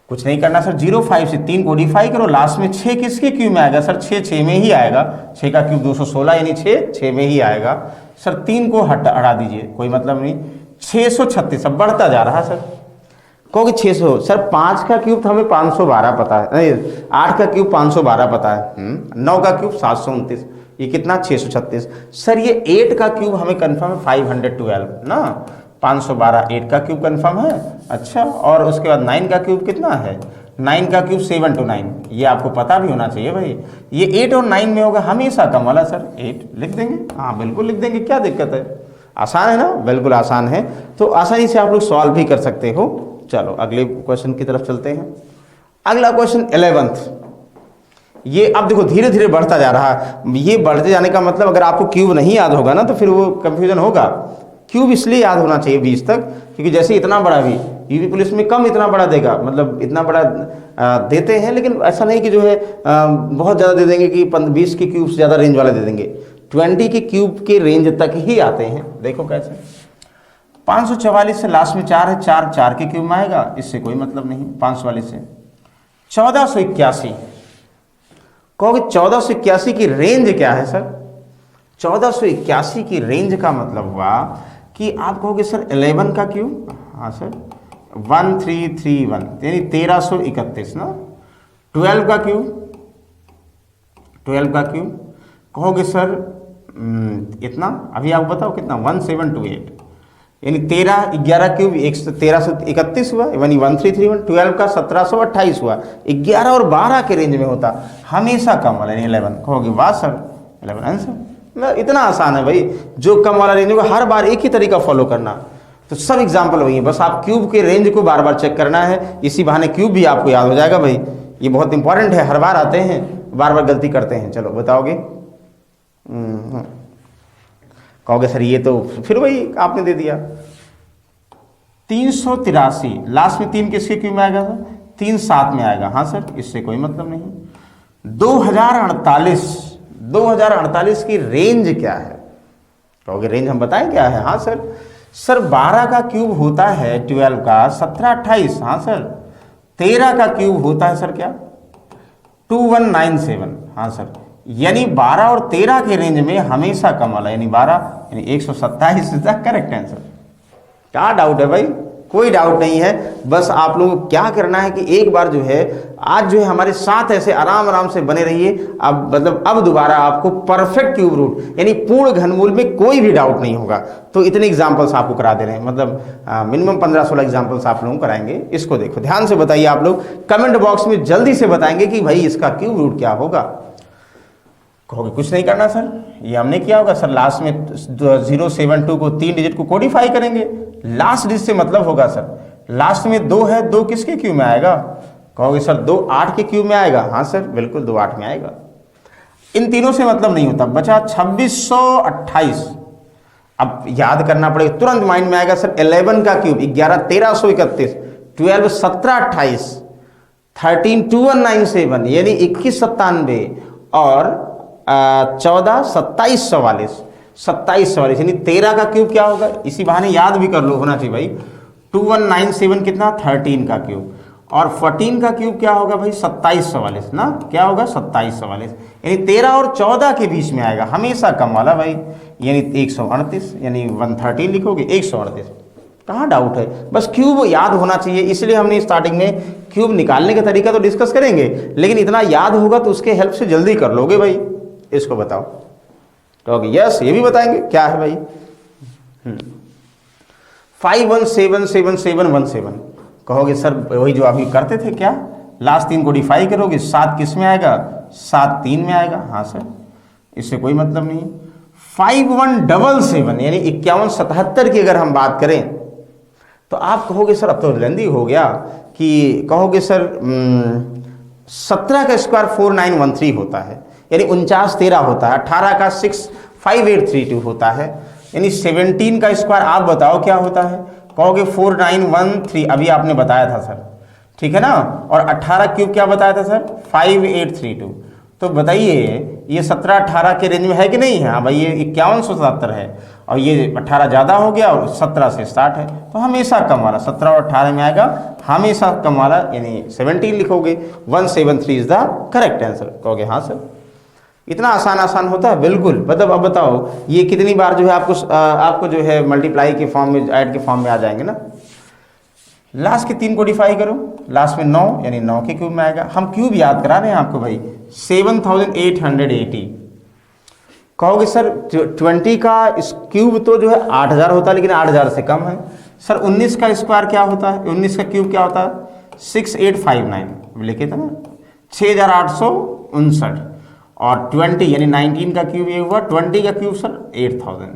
कुछ नहीं करना सर, 05 से 3 को डिफाई करो, लास्ट में 6 किसके क्यूब में आएगा सर, 6 में ही आएगा, 6 का क्यूब 216 यानी 6 में ही आएगा सर। 3 को हटा दीजिए, कोई मतलब नहीं, 636 अब बढ़ता जा रहा है सर। कहोगे 600 सर, 5 का क्यूब तो हमें 512 पता है, नहीं 8 का क्यूब 512 पता है, 9 का क्यूब 729, ये कितना 636 सर। ये 8 का क्यूब हमें कंफर्म है 512 ना, 512 8 का क्यूब कंफर्म है। अच्छा, और उसके बाद 9 का क्यूब कितना है, 9 का क्यूब 729, ये आपको पता भी होना चाहिए भाई। ये 8 और 9 में होगा हमेशा कम वाला सर, 8 लिख देंगे, हाँ बिल्कुल लिख देंगे, क्या दिक्कत है, आसान है ना, बिल्कुल आसान है। तो आसानी से आप लोग सॉल्व भी कर सकते हो। चलो अगले क्वेश्चन की तरफ चलते हैं। अगला क्वेश्चन 11th, ये अब देखो धीरे धीरे बढ़ता जा रहा है। ये बढ़ते जाने का मतलब अगर आपको क्यूब नहीं याद होगा ना तो फिर वो कंफ्यूजन होगा। क्यूब इसलिए याद होना चाहिए 20 तक, क्योंकि जैसे इतना बड़ा भी यूपी पुलिस में कम इतना बड़ा देगा, मतलब इतना बड़ा देते हैं, लेकिन ऐसा नहीं कि जो है बहुत ज़्यादा दे देंगे कि 20 के क्यूब से ज़्यादा रेंज वाले दे देंगे, 20 के क्यूब के रेंज तक ही आते हैं। देखो कैसे, 544 से लास्ट में 4 है, 4 के क्यूब में आएगा, इससे कोई मतलब नहीं। 544 से 1481, कहोगे 1481 की रेंज क्या है सर। 1481 की रेंज का मतलब हुआ कि आप कहोगे सर 11 का क्यूब, हाँ सर 1331 यानी 1331 ना। 12 का क्यूब, 12 का क्यूब कहोगे सर इतना, अभी आप बताओ कितना, 1728 यानी 13 11 क्यूब 1331 हुआ, यानी 1331। 12 का 1728 हुआ, 11 और 12 के रेंज में होता हमेशा कम वाला, यानी 11। कहोगे वाह सर 11 आंसर, इतना आसान है भाई, जो कम वाला रेंज होगा हर बार एक ही तरीका फॉलो करना। तो सब एग्जाम्पल वही है, बस आप क्यूब के रेंज को बार बार चेक करना है, इसी बहाने क्यूब भी आपको याद हो जाएगा भाई। ये बहुत इंपॉर्टेंट है, हर बार आते हैं, बार बार गलती करते हैं। चलो बताओगे, कहोगे सर ये तो फिर वही आपने दे दिया। 383 लास्ट में 3 किसके क्यूब में आएगा सर, 3 7 में आएगा, हाँ सर इससे कोई मतलब नहीं। 2048 की रेंज क्या है, कहोगे रेंज हम बताएं क्या है, हाँ सर 12 का क्यूब होता है 12 का 1728, हाँ सर 13 का क्यूब होता है सर क्या 2197, हाँ सर, यानी 12 और 13 के रेंज में हमेशा कम वाला, यानी 12 यानी 127 इज द करेक्ट आंसर। क्या डाउट है भाई, कोई डाउट नहीं है। बस आप लोगों को क्या करना है कि एक बार जो है आज जो है हमारे साथ ऐसे आराम आराम से बने रहिए। अब मतलब अब दोबारा आपको परफेक्ट क्यूब रूट यानी पूर्ण घनमूल में कोई भी डाउट नहीं होगा। तो इतने एग्जांपल्स आपको करा दे रहे हैं, मतलब मिनिमम 15-16 एग्जांपल्स आप लोगों को कराएंगे। इसको देखो ध्यान से बताइए, आप लोग कमेंट बॉक्स में जल्दी से बताएंगे कि भाई इसका क्यूब रूट क्या होगा। कहोगे कुछ नहीं करना सर, ये हमने किया होगा सर, लास्ट में 072 को 3 डिजिट को कोडिफाई करेंगे, लास्ट डिजिट से मतलब होगा सर। लास्ट में 2 है, 2 किसके क्यूब में आएगा, कहोगे सर 2 8 के क्यूब में आएगा, हाँ सर बिल्कुल 2 8 में आएगा। इन तीनों से मतलब नहीं होता, बचा 2628। अब याद करना पड़ेगा, तुरंत माइंड में आएगा सर 11 का क्यूब 11 1331, 12 1728 132197 यानी 2197 और 14 27 44 27 यानी 13 का क्यूब क्या होगा, इसी बहाने याद भी कर लो, होना चाहिए भाई। 2197 कितना, 13 का क्यूब, और 14 का क्यूब क्या होगा भाई, 27 ना, क्या होगा 27 यानी 13 और 14 के बीच में आएगा, हमेशा कम वाला भाई, यानी 138 यानी 113 लिखोगे 138। कहाँ डाउट है, बस क्यूब याद होना चाहिए, इसलिए हमने स्टार्टिंग में क्यूब निकालने का तरीका तो डिस्कस करेंगे, लेकिन इतना याद होगा तो उसके हेल्प से जल्दी कर लोगे भाई। इसको बताओ तो यस, ये भी बताएंगे क्या है भाई। 517717 कहोगे सर वही जो अभी करते थे, क्या लास्ट 3 को डिफाई करोगे, 7 किस में आएगा, 7 3 में आएगा, हाँ सर, इससे कोई मतलब नहीं। 5177 यानी 5177 की अगर हम बात करें तो आप कहोगे सर अब तो लेंदी हो गया, कि कहोगे सर 17 का स्क्वायर 4913 होता है, यानी 4913 होता है, 18 का 65832 होता है, यानी 17 का स्क्वायर आप बताओ क्या होता है, कहोगे 4913, अभी आपने बताया था सर, ठीक है ना, और 18 क्यूब क्या बताया था सर, 5832। तो बताइए ये 17 18 के रेंज में है कि नहीं है, हाँ भाई ये 5177 है, और ये 18 ज़्यादा हो गया और 17 से स्टार्ट है, तो हमेशा कम वाला 17 और 18 में आएगा, हमेशा कम वाला यानी 17 लिखोगे, 173 इज द करेक्ट आंसर। कहोगे हाँ सर, इतना आसान होता है, बिल्कुल। मतलब अब बताओ ये कितनी बार जो है आपको जो है मल्टीप्लाई के फॉर्म में, ऐड के फॉर्म में आ जाएंगे ना। लास्ट के 3 को डिफाई करो, लास्ट में 9 यानी 9 के क्यूब में आएगा। हम क्यूब याद करा रहे हैं आपको भाई, 7880। कहोगे सर 20 का क्यूब तो जो है 8000 होता है, लेकिन 8000 से कम है। सर 19 का स्क्वायर क्या होता है, 19 का क्यूब क्या होता है, 6859 लिखे थे ना, 6859। और 20 यानी 19 का क्यूब ये हुआ, 20 का क्यूब सर 8000।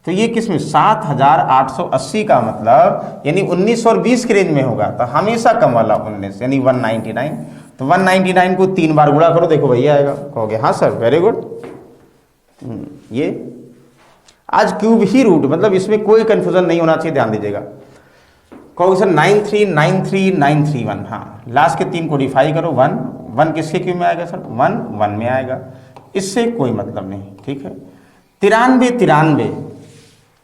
तो ये किस में, 7880 का मतलब यानी 19 और 20 के रेंज में होगा, तो हमेशा कम वाला 19 यानी 199। तो 199 को 3 बार गुणा करो, देखो भैया आएगा। कहोगे हाँ सर, वेरी गुड। ये आज क्यूब ही रूट, मतलब इसमें कोई कंफ्यूजन नहीं होना चाहिए, ध्यान दीजिएगा। कहोगे सर 9393931, हाँ लास्ट के 3 को डिफाई करो, 1 किसके क्यूब में आएगा सर, 1 में आएगा, इससे कोई मतलब नहीं, ठीक है। 93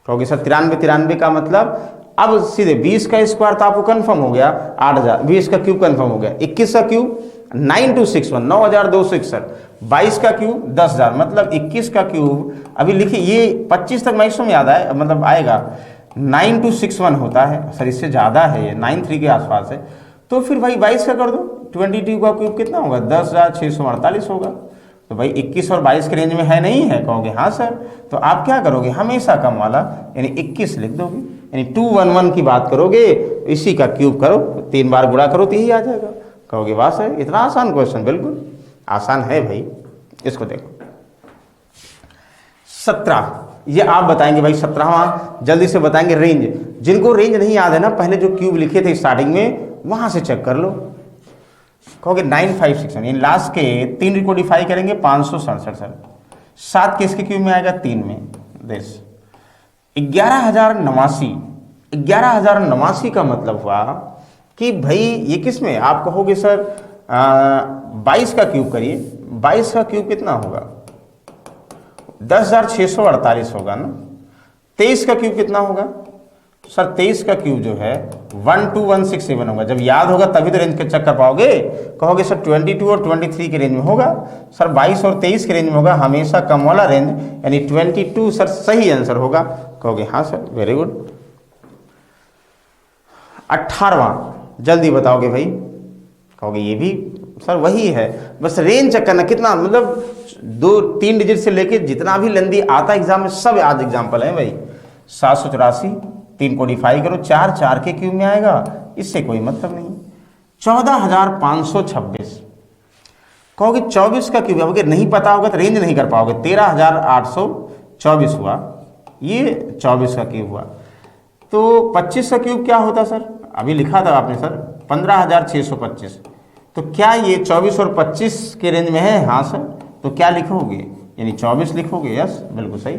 कहोगे सर 93 का मतलब, अब सीधे 20 का स्क्वायर तो आपको कंफर्म हो गया 8000, 20 का क्यूब कंफर्म हो गया, 21 का क्यूब 9261 9261, 22 का क्यूब 10000, मतलब 21 का क्यूब अभी लिखिए, ये 25 तक मैक्सिमम याद आए, मतलब आएगा 9261 होता है सर, इससे ज़्यादा है ये, 93 के आसपास है। तो फिर भाई 22 का कर दो, 22 का क्यूब कितना होगा, 10648 होगा। तो भाई 21 और 22 के रेंज में है नहीं है, कहोगे हाँ सर। तो आप क्या करोगे, हमेशा कम वाला यानी 21 लिख दोगे, यानी 211 की बात करोगे, इसी का क्यूब करो, 3 बार गुणा करो तो यही आ जाएगा। कहोगे वाह सर, इतना आसान क्वेश्चन, बिल्कुल आसान है भाई। इसको देखो 17, ये आप बताएंगे भाई 17वां, जल्दी से बताएंगे। रेंज, जिनको रेंज नहीं याद है ना, पहले जो क्यूब लिखे थे स्टार्टिंग में वहां से चेक कर लो। कहोगे 956 यानी लास्ट के 3 को डिफाई करेंगे 567 सर, 7 के इसके क्यूब में आएगा 3 में, देश 11089 का मतलब हुआ कि भाई ये किस में, आप कहोगे सर 22 का क्यूब करिए, 22 का क्यूब कितना होगा, 10648 होगा ना। 23 का क्यूब कितना होगा सर, 23 का क्यूब जो है 12167 होगा। जब याद होगा तभी तो रेंज के चेक कर पाओगे। कहोगे सर 22 और 23 के रेंज में होगा सर, 22 और 23 के रेंज में होगा, हमेशा कम वाला रेंज यानी 22 सर सही आंसर होगा। कहोगे हाँ सर, वेरी गुड। 18वां जल्दी बताओगे भाई, कहोगे ये भी सर वही है, बस रेंज चेक करना कितना, मतलब 2-3 डिजिट से लेके जितना भी लेंदी आता एग्जाम में सब आज एग्जाम्पल है भाई। 784, 3 को डिफाई करो, 4 के क्यूब में आएगा, इससे कोई मतलब नहीं। 14526 कहोगे 24 का क्यूब, अगर नहीं पता होगा तो रेंज नहीं कर पाओगे। 13824 हुआ, ये 24 का क्यूब हुआ। तो 25 का क्यूब क्या होता सर, अभी लिखा था आपने सर 15625। तो क्या ये 24 और 25 के रेंज में है, हाँ सर। तो क्या लिखोगे, यानी 24 लिखोगे, यस बिल्कुल सही।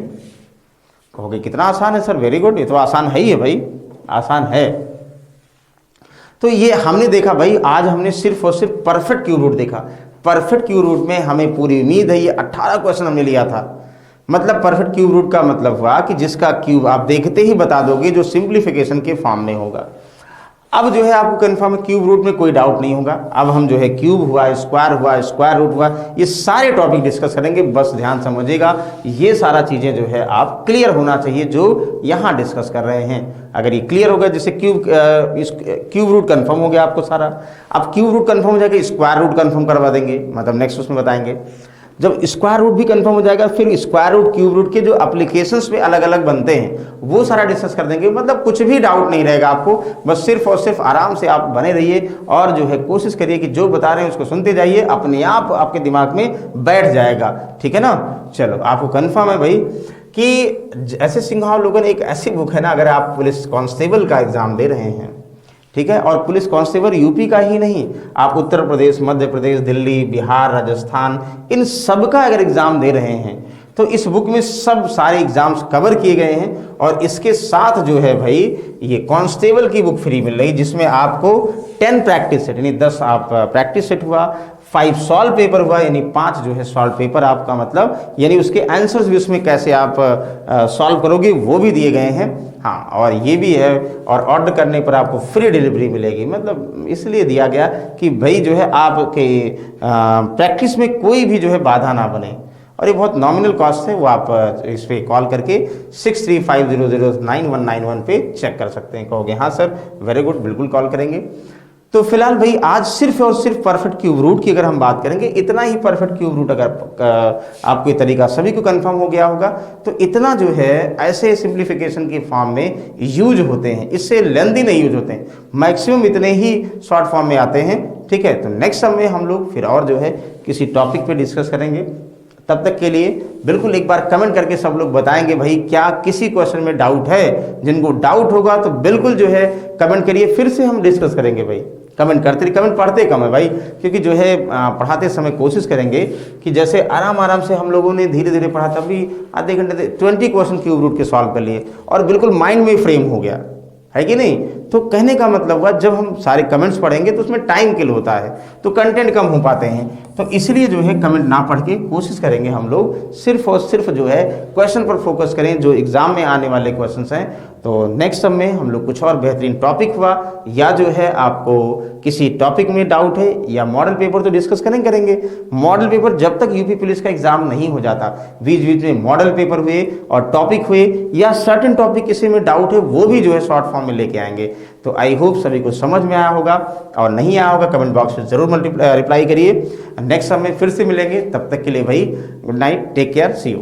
कहोगे कितना आसान है सर, वेरी गुड, ये तो आसान है ही है भाई, आसान है। तो ये हमने देखा भाई, आज हमने सिर्फ और सिर्फ परफेक्ट क्यूब रूट देखा। परफेक्ट क्यूब रूट में हमें पूरी उम्मीद है, ये 18 क्वेश्चन हमने लिया था। मतलब परफेक्ट क्यूब रूट का मतलब हुआ कि जिसका क्यूब आप देखते ही बता दोगे, जो सिंप्लीफिकेशन के फॉर्म में होगा। अब जो है आपको कंफर्म है, क्यूब रूट में कोई डाउट नहीं होगा। अब हम जो है क्यूब हुआ, स्क्वायर रूट हुआ, ये सारे टॉपिक डिस्कस करेंगे। बस ध्यान समझिएगा, ये सारा चीज़ें जो है आप क्लियर होना चाहिए जो यहाँ डिस्कस कर रहे हैं। अगर ये क्लियर होगा, जैसे क्यूब रूट कंफर्म हो गया आपको सारा। अब क्यूब रूट कंफर्म हो जाएगा, स्क्वायर रूट कंफर्म करवा देंगे, मतलब नेक्स्ट उसमें बताएंगे। जब स्क्वायर रूट भी कंफर्म हो जाएगा, फिर स्क्वायर रूट क्यूब रूट के जो एप्लीकेशंस पे अलग अलग बनते हैं वो सारा डिस्कस कर देंगे। मतलब कुछ भी डाउट नहीं रहेगा आपको, बस सिर्फ और सिर्फ आराम से आप बने रहिए और जो है कोशिश करिए कि जो बता रहे हैं उसको सुनते जाइए, अपने आप आपके दिमाग में बैठ जाएगा। ठीक है ना। चलो, आपको कन्फर्म है भाई कि ऐसे सिंघाव लोगन एक ऐसी बुक है ना, अगर आप पुलिस कांस्टेबल का एग्जाम दे रहे हैं, ठीक है, और पुलिस कांस्टेबल यूपी का ही नहीं, आप उत्तर प्रदेश, मध्य प्रदेश, दिल्ली, बिहार, राजस्थान, इन सब का अगर एग्जाम दे रहे हैं तो इस बुक में सब सारे एग्जाम्स कवर किए गए हैं। और इसके साथ जो है भाई ये कांस्टेबल की बुक फ्री मिल रही, जिसमें आपको 10 प्रैक्टिस सेट, यानी 10 आप प्रैक्टिस सेट हुआ, 5 सॉल्व पेपर हुआ, यानी 5 जो है सॉल्व पेपर आपका, मतलब यानी उसके आंसर्स भी उसमें कैसे आप सॉल्व करोगे वो भी दिए गए हैं। हाँ, और ये भी है, और ऑर्डर करने पर आपको फ्री डिलीवरी मिलेगी। मतलब इसलिए दिया गया कि भाई जो है आपके प्रैक्टिस में कोई भी जो है बाधा ना बने। और ये बहुत नॉमिनल कॉस्ट है, वो आप इस पर कॉल करके 6350091191 पे चेक कर सकते हैं। कहोगे हाँ सर, वेरी गुड, बिल्कुल कॉल करेंगे। तो फिलहाल भाई आज सिर्फ और सिर्फ परफेक्ट क्यूब रूट की अगर हम बात करेंगे, इतना ही परफेक्ट क्यूब रूट अगर आपको ये तरीका सभी को कंफर्म हो गया होगा, तो इतना जो है ऐसे सिंप्लीफिकेशन के फॉर्म में यूज होते हैं, इससे लेंथी नहीं यूज होते हैं, मैक्सिमम इतने ही शॉर्ट फॉर्म में आते हैं। ठीक है, तो नेक्स्ट समय हम लोग फिर और जो है किसी टॉपिक पे डिस्कस करेंगे। तब तक के लिए बिल्कुल एक बार कमेंट करके सब लोग बताएंगे भाई क्या किसी क्वेश्चन में डाउट है। जिनको डाउट होगा तो बिल्कुल जो है कमेंट करिए, फिर से हम डिस्कस करेंगे भाई। कमेंट करते रहिए, कमेंट पढ़ते कम है भाई, क्योंकि जो है पढ़ाते समय कोशिश करेंगे कि जैसे आराम आराम से हम लोगों ने धीरे धीरे पढ़ा, तभी आधे घंटे 20 क्वेश्चन क्यूब रूट के सॉल्व कर लिए और बिल्कुल माइंड में फ्रेम हो गया, है कि नहीं। तो कहने का मतलब हुआ जब हम सारे कमेंट्स पढ़ेंगे तो उसमें टाइम किल होता है, तो कंटेंट कम हो पाते हैं। तो इसलिए जो है कमेंट ना पढ़ के कोशिश करेंगे हम लोग सिर्फ और सिर्फ जो है क्वेश्चन पर फोकस करें, जो एग्जाम में आने वाले क्वेश्चंस हैं। तो नेक्स्ट सब में हम लोग कुछ और बेहतरीन टॉपिक हुआ, या जो है आपको किसी टॉपिक में डाउट है, या मॉडल पेपर तो डिस्कस करेंगे। मॉडल पेपर जब तक यूपी पुलिस का एग्जाम नहीं हो जाता, बीच बीच में मॉडल पेपर हुए और टॉपिक हुए, या सर्टेन टॉपिक किसी में डाउट है वो भी जो है शॉर्ट फॉर्म में लेके आएंगे। तो आई होप सभी को समझ में आया होगा, और नहीं आया होगा कमेंट बॉक्स में जरूर रिप्लाई करिए। नेक्स्ट समय फिर से मिलेंगे, तब तक के लिए भाई good night, take care, see you.